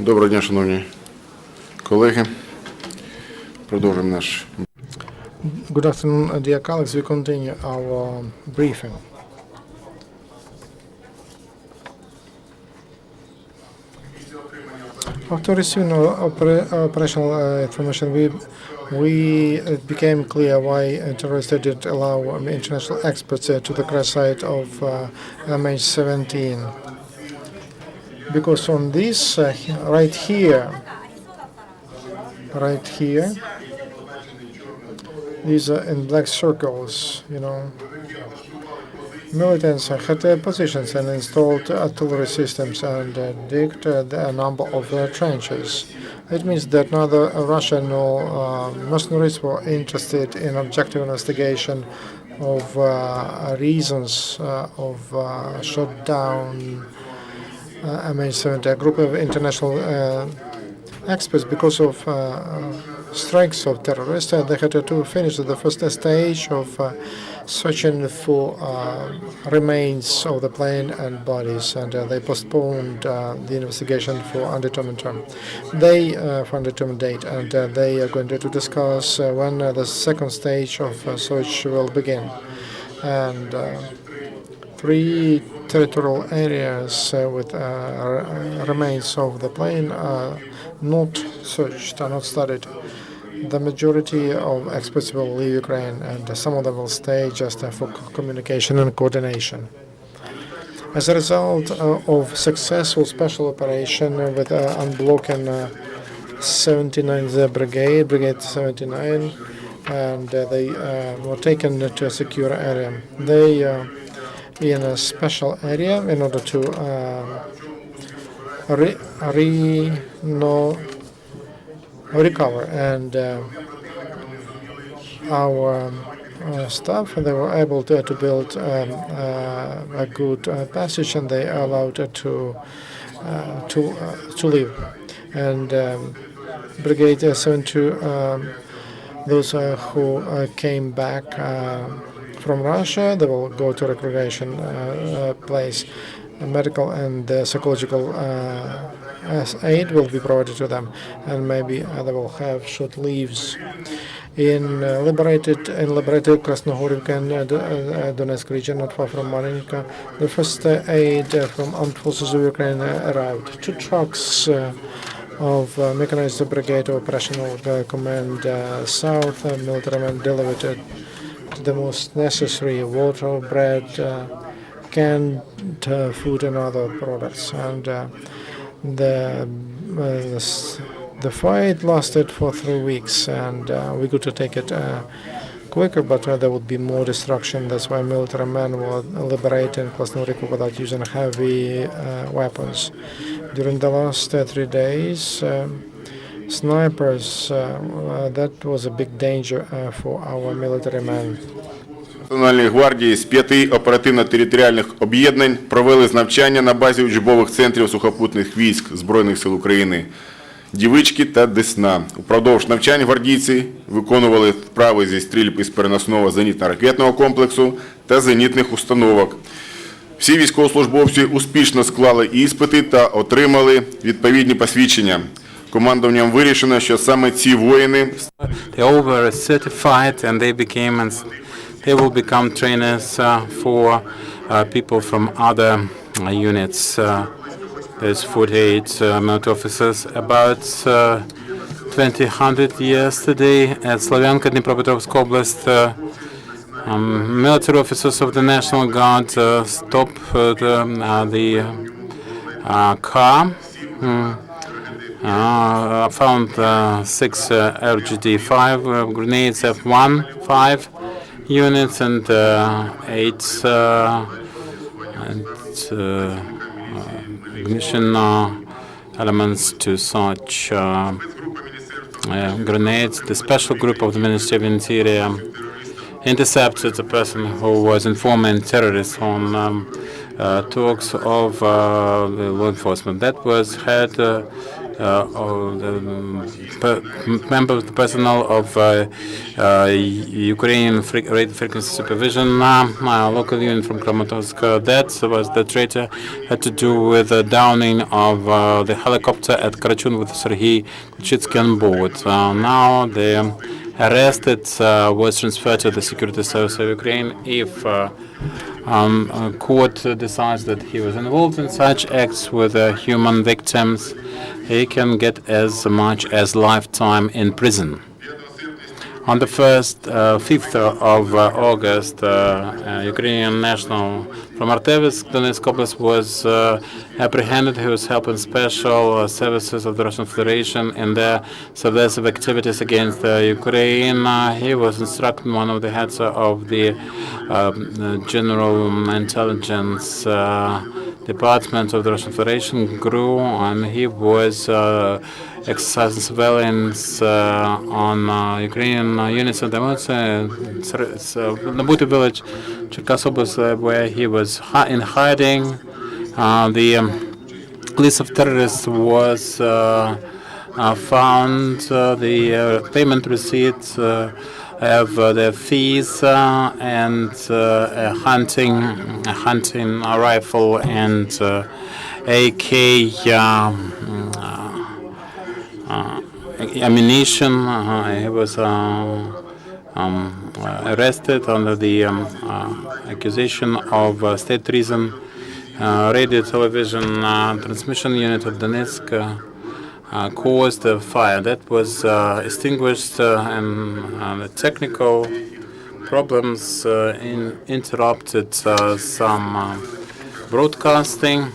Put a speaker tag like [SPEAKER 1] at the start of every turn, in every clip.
[SPEAKER 1] Доброго дня, шановні колеги. Продовжуємо наш.
[SPEAKER 2] Good afternoon, dear colleagues. We continue our briefing. After receiving operational information, we became clear why terrorists didn't allow international experts to the crash site of MH17. Because on this, right here, these are in black circles, militants had positions and installed artillery systems and digged a number of trenches. It means that neither Russia nor mercenaries were interested in objective investigation of reasons of shut down MH17. A group of international experts, because of strikes of terrorists, they had to finish the first stage of searching for remains of the plane and bodies, and they postponed the investigation for undetermined term. For undetermined date, and they are going to discuss when the second stage of search will begin. And 3 territorial areas with remains of the plane are not searched, are not studied. The majority of experts will leave Ukraine, and some of them will stay just for communication and coordination. As a result of successful special operation with unblocking 79th Brigade 79, and they were taken to a secure area. They in a special area in order to recover, and our staff, they were able to build a good passage, and they are allowed to live. And Brigade 72, those who came back from Russia, they will go to recreation place. Medical and psychological aid will be provided to them, and maybe they will have short leaves. In liberated Krasnohorivka and Donetsk region, not far from Marinka, the first aid from armed forces of Ukraine arrived. 2 trucks of mechanized brigade operational command south military men delivered the most necessary water, bread, canned food and other products. And the fight lasted for 3 weeks, and we got to take it quicker, but there would be more destruction. That's why military men were liberating Krasnohorivka without using heavy weapons. During the last 3 days, snipers, that was a big danger for our military men.
[SPEAKER 1] Національної гвардії з 5 оперативно-територіальних об'єднань провели навчання на базі учбових центрів сухопутних військ Збройних сил України Дівички та Десна. Упродовж навчань гвардійці виконували вправи зі стрільби з переносного зенітно-ракетного комплексу та зенітних установок. Всі військовослужбовці успішно склали іспити та отримали відповідні посвідчення. Командуванням вирішено, що саме ці воїни
[SPEAKER 3] They will become trainers for people from other units. There's 48 military officers. About 200 yesterday at Slavyanka, Dnipropetrovsk Oblast, military officers of the National Guard stopped the car. Found 6 RGD-5 grenades, F-1-5 units, and 8 ignition elements to such grenades. The special group of the Ministry of Interior intercepted a person who was informing terrorists on talks of the law enforcement. That was had member of the personnel of Ukrainian radio frequency supervision local unit from Kramatorsk. That was the traitor had to do with the downing of the helicopter at Karachun with Sergei Kuchitsky on board. Now the arrested was transferred to the security service of Ukraine. If court decides that he was involved in such acts with human victims, he can get as much as lifetime in prison. On the 5th of August, Ukrainian national from Artevis, Donetsk Oblast, was apprehended. He was helping special services of the Russian Federation in their subversive activities against Ukraine. He was instructing one of the heads of the General Intelligence Department of the Russian Federation, GRU, and he was exercising surveillance on Ukrainian units of the Nabuty village, Cherkasy Oblast, where he was in hiding. The list of terrorists was found. The payment receipts have their fees and a hunting rifle and AK ammunition. He was arrested under the accusation of state treason. Radio television transmission unit of Donetsk caused a fire that was extinguished, and the technical problems interrupted some broadcasting.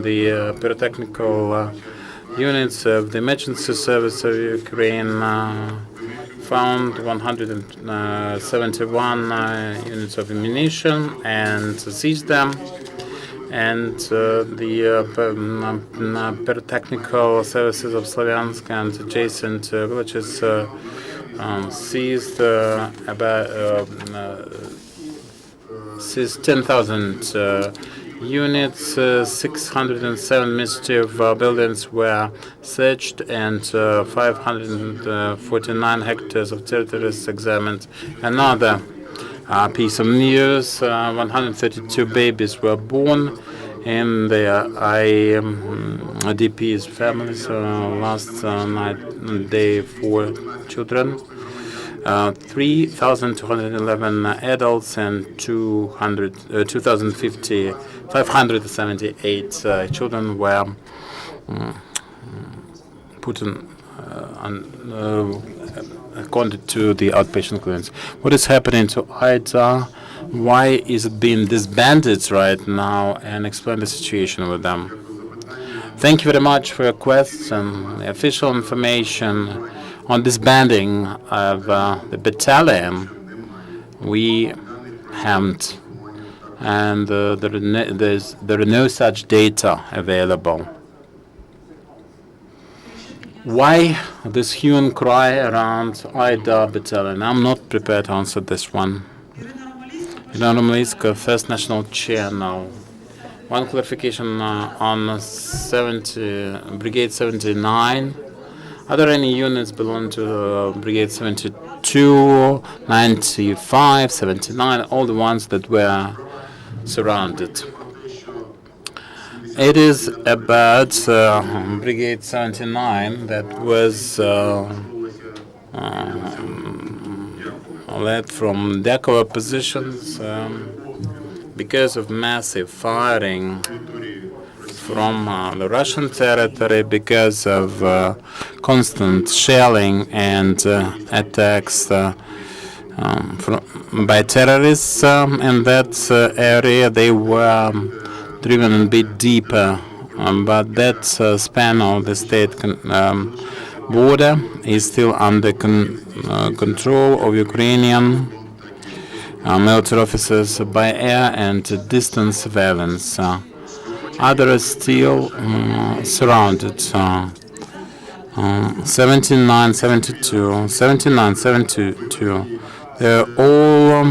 [SPEAKER 3] The pyrotechnical units of the emergency service of Ukraine found 171 units of ammunition and seized them. And the pyrotechnical services of Slavyansk and adjacent villages seized seized 10,000 units. 607 administrative buildings were searched, and 549 hectares of territories examined. Another piece of news: 132 babies were born in the IDP's families last day for children. 3,211 adults and 578 children were put according to the outpatient clinics. What is happening to IDA? Why is it being disbanded right now? And explain the situation with them. Thank you very much for your question. Official information on disbanding of the battalion we haven't, and there are no such data available. Why this hue and cry around IDA battalion? I'm not prepared to answer this one. Lysenko, First National Channel. One clarification on Brigade 79. Are there any units belonging to Brigade 72, 95, 79, all the ones that were surrounded? It is about Brigade 79 that was led from their cover positions because of massive firing from the Russian territory, because of constant shelling and attacks by terrorists in that area. They were driven a bit deeper, but that span of the state border is still under control of Ukrainian military officers by air and distance surveillance. Others still surrounded. 79, 72, 79, 72. They're all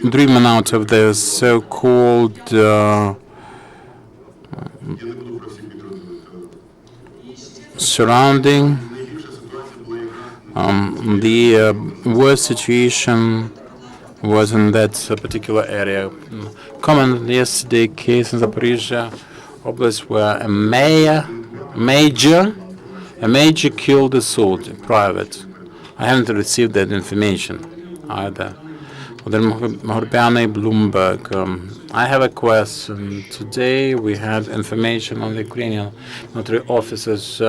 [SPEAKER 3] dreaming out of the so-called surrounding. The worst situation was in that particular area. Common yesterday case in Zaporizhia Oblast where a major killed a soldier, private. I haven't received that information either. Bloomberg. I have a question. Today we had information on the Ukrainian military officers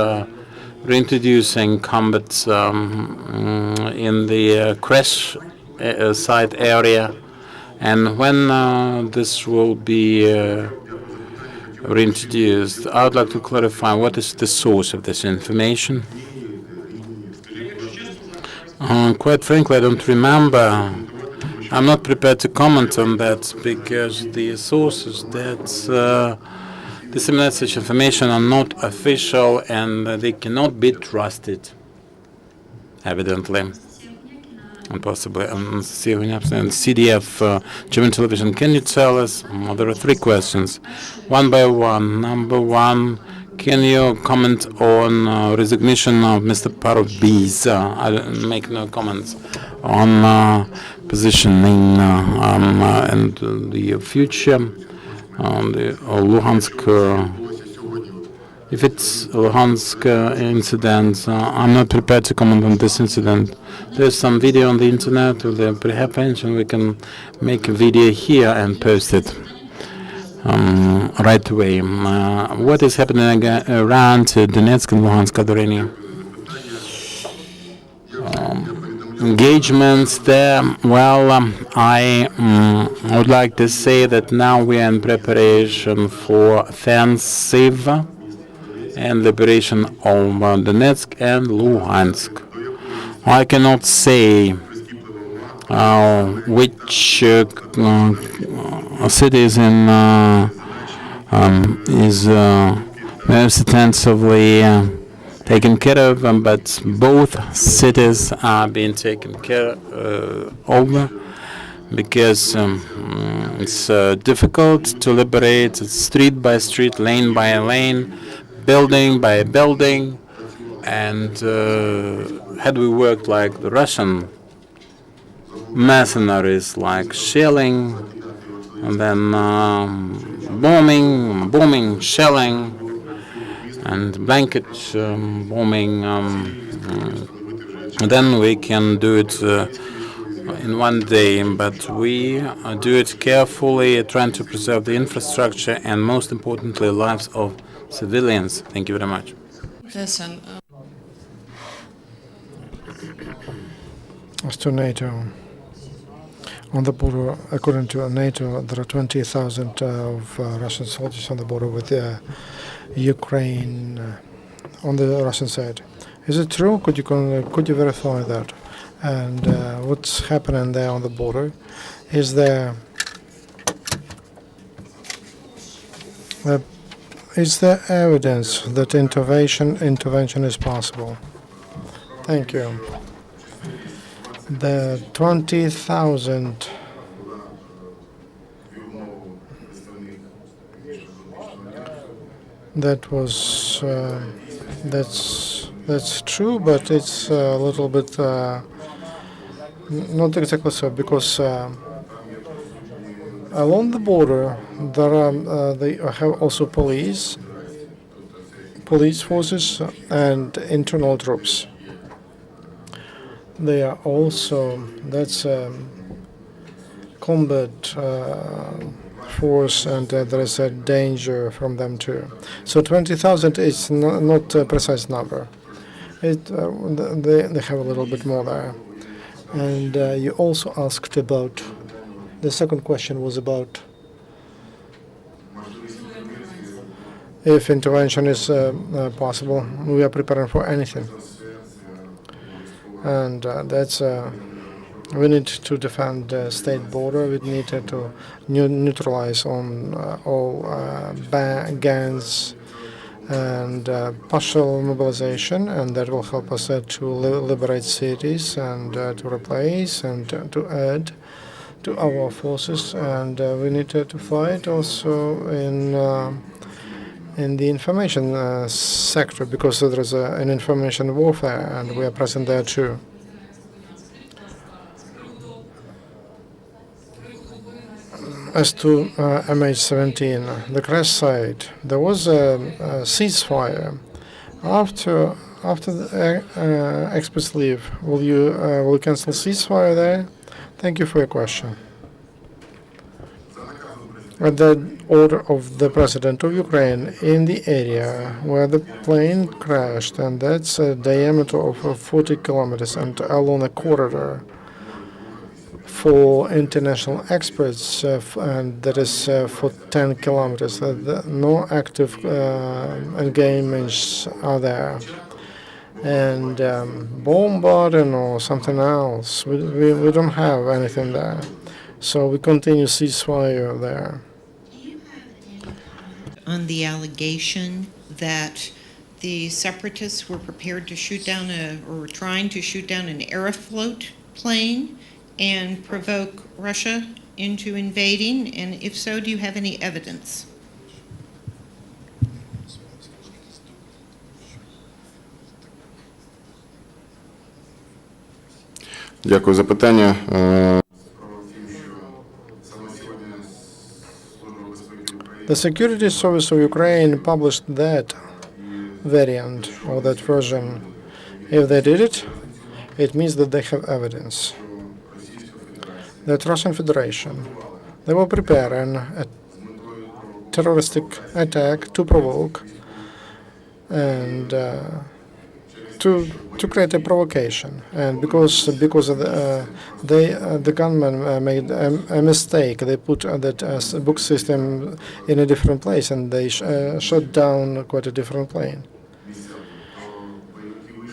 [SPEAKER 3] reintroducing combat in the crash site area, and when this will be reintroduced, I would like to clarify what is the source of this information. Quite frankly, I don't remember. I'm not prepared to comment on that because the sources that disseminate such information are not official and they cannot be trusted, evidently. And possibly CDF, German television. Can you tell us? Well, there are three questions, one by one. Number one, can you comment on resignation of Mr. Parubis? I make no comments on positioning and the future on the Luhansk. If it's Luhansk incident, I'm not prepared to comment on this incident. There's some video on the internet with the prehension. We can make a video here and post it right away. What is happening around Donetsk and Luhansk, Andriy? Engagements there. Well, I would like to say that now we are in preparation for offensive and liberation of Donetsk and Luhansk. I cannot say which cities is most intensively taken care of, but both cities are being taken care of because it's difficult to liberate street by street, lane by lane, building by building, and had we worked like the Russian mercenaries, like shelling, and then bombing, shelling, and blanket bombing, then we can do it in one day, but we do it carefully, trying to preserve the infrastructure and, most importantly, lives of civilians. Thank you very much.
[SPEAKER 4] Listen.
[SPEAKER 2] As to NATO, on the border, according to NATO, there are 20,000 of Russian soldiers on the border with Ukraine on the Russian side. Is it true? Could you verify that? And what's happening there on the border? Is there evidence that intervention is possible? Thank you. The 20,000 that was that's true, but it's a little bit not exactly so, because along the border there are they have also police forces and internal troops. They are also, that's combat force, and there is a danger from them too. So 20,000 is not a precise number. They have a little bit more there. And you also asked about, the second question was about if intervention is possible. We are preparing for anything. And that's we need to defend the state border. We need to neutralize on all gangs and partial mobilization, and that will help us to liberate cities and to replace and to add to our forces. And we need to fight also in the information sector, because there is an information warfare, and we are present there too. As to MH17, the crash site, there was a ceasefire. After the experts leave, will you cancel ceasefire there? Thank you for your question. At the order of the President of Ukraine, in the area where the plane crashed, and that's a diameter of 40 kilometers and along a corridor for international experts, and that is for 10 kilometers. No active engagements are there. And bombarding or something else, we don't have anything there. So we continue ceasefire there.
[SPEAKER 4] On the allegation that the separatists were prepared to shoot down or were trying to shoot down an Aeroflot plane and provoke Russia into invading? And if so, do you have any evidence?
[SPEAKER 1] Дякую за питання.
[SPEAKER 2] The Security Service of Ukraine published that variant or that version. If they did it, it means that they have evidence. That Russian Federation, they were preparing a terroristic attack to provoke and to create a provocation, and because of the gunmen made a mistake, they put that book system in a different place, and they shot down quite a different plane.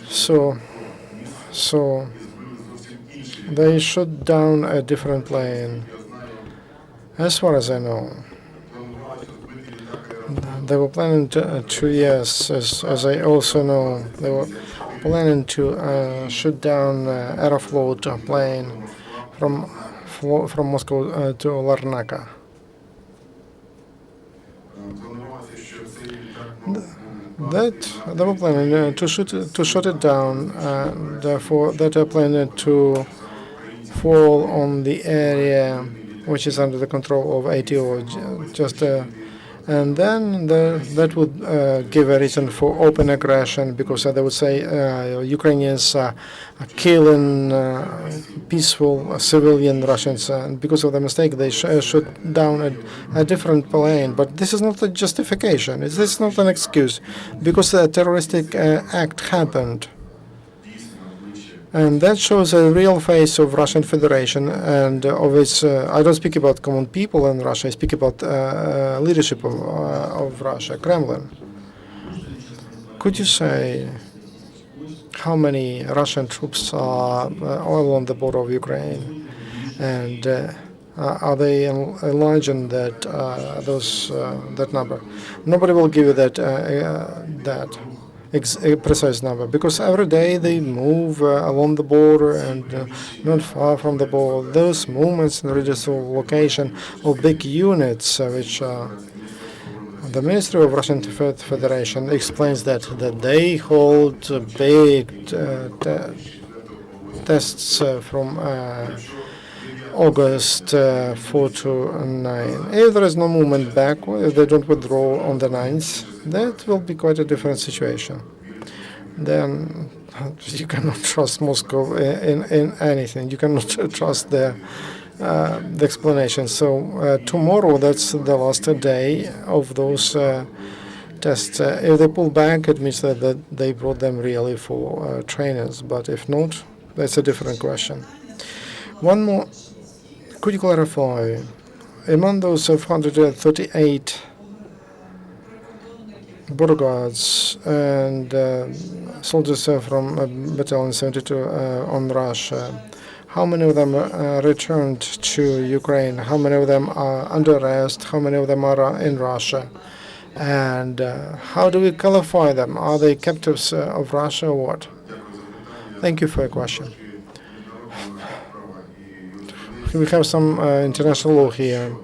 [SPEAKER 2] So they shot down a different plane. As far as I know, they were planning to 2 years, as I also know, they were planning to shoot down Aeroflot plane from Moscow to Larnaca. That they were planning to shoot it down, therefore that are planning to fall on the area which is under the control of ATO, and then that would give a reason for open aggression, because they would say Ukrainians are killing peaceful civilian Russians, and because of the mistake they shot down a different plane. But this is not a justification. This is not an excuse, because a terroristic act happened. And that shows a real face of Russian Federation and of its. I don't speak about common people in Russia. I speak about leadership of Russia, Kremlin. Could you say how many Russian troops are all on the border of Ukraine, and are they enlarging that that number? Nobody will give you that precise number, because every day they move along the border and not far from the border. Those movements and location of big units, which the Ministry of Russian Federation explains that they hold big tests from August 4 to 9. If there is no movement back, if they don't withdraw on the 9th, that will be quite a different situation. Then you cannot trust Moscow in anything. You cannot trust the explanation. So tomorrow, that's the last day of those tests. If they pull back, it means that they brought them really for trainers. But if not, that's a different question. One more. Could you clarify, among those 538 border guards and soldiers from Battalion 72 on Russia, how many of them returned to Ukraine? How many of them are under arrest? How many of them are in Russia? And how do we qualify them? Are they captives of Russia or what? Thank you for your question. We have some international law here.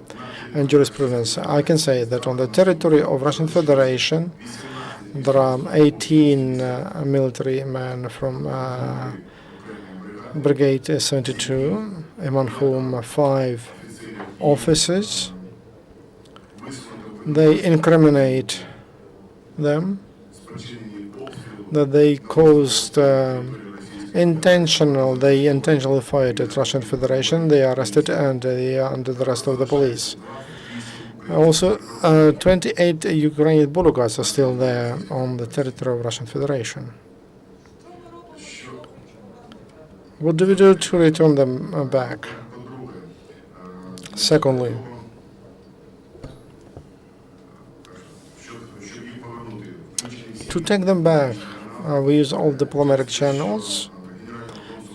[SPEAKER 2] and jurisprudence. I can say that on the territory of Russian Federation, there are 18 military men from Brigade 72, among whom 5 officers. They incriminate them that they caused they intentionally fired at Russian Federation. They are arrested and they are under the arrest of the police. Also, 28 Ukrainian border guards are still there on the territory of Russian Federation. What do we do to return them back? Secondly, to take them back, we use all diplomatic channels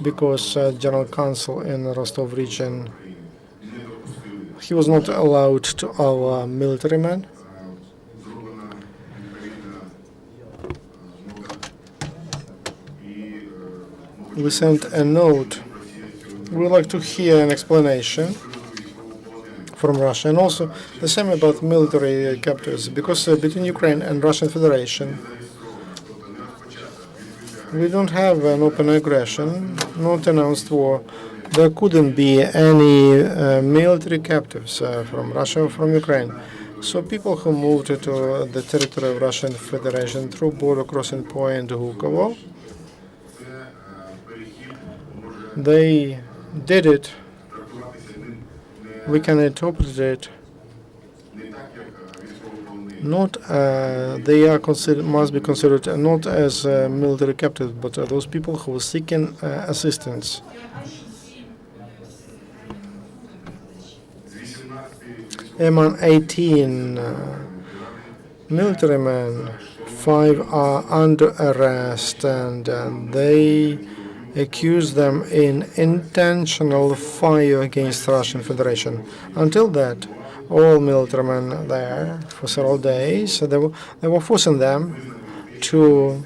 [SPEAKER 2] because General Counsel in Rostov region, he was not allowed to our military men. We sent a note. We would like to hear an explanation from Russia, and also the same about military captives, because between Ukraine and Russian Federation, we don't have an open aggression, not announced war. There couldn't be any military captives from Russia or from Ukraine. So people who moved to the territory of Russian Federation through border crossing point Hukovo, they did it. We can interpret it not they are must be considered not as military captives, but those people who were seeking assistance. Among 18 military men, 5 are under arrest, and they accuse them in intentional fire against Russian Federation. Until that, all military men there for several days, they were forcing them to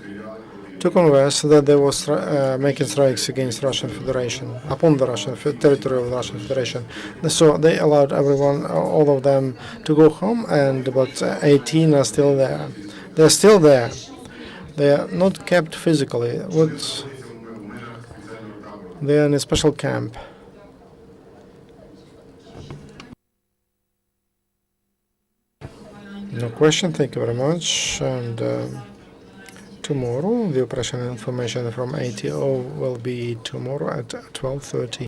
[SPEAKER 2] converse that they were making strikes against Russian Federation, upon the Russian territory of the Russian Federation. So they allowed everyone, all of them, to go home, but 18 are still there. They're still there. They are not kept physically. They are in a special camp. No question. Thank you very much. And tomorrow, the operational information from ATO will be tomorrow at 12:30.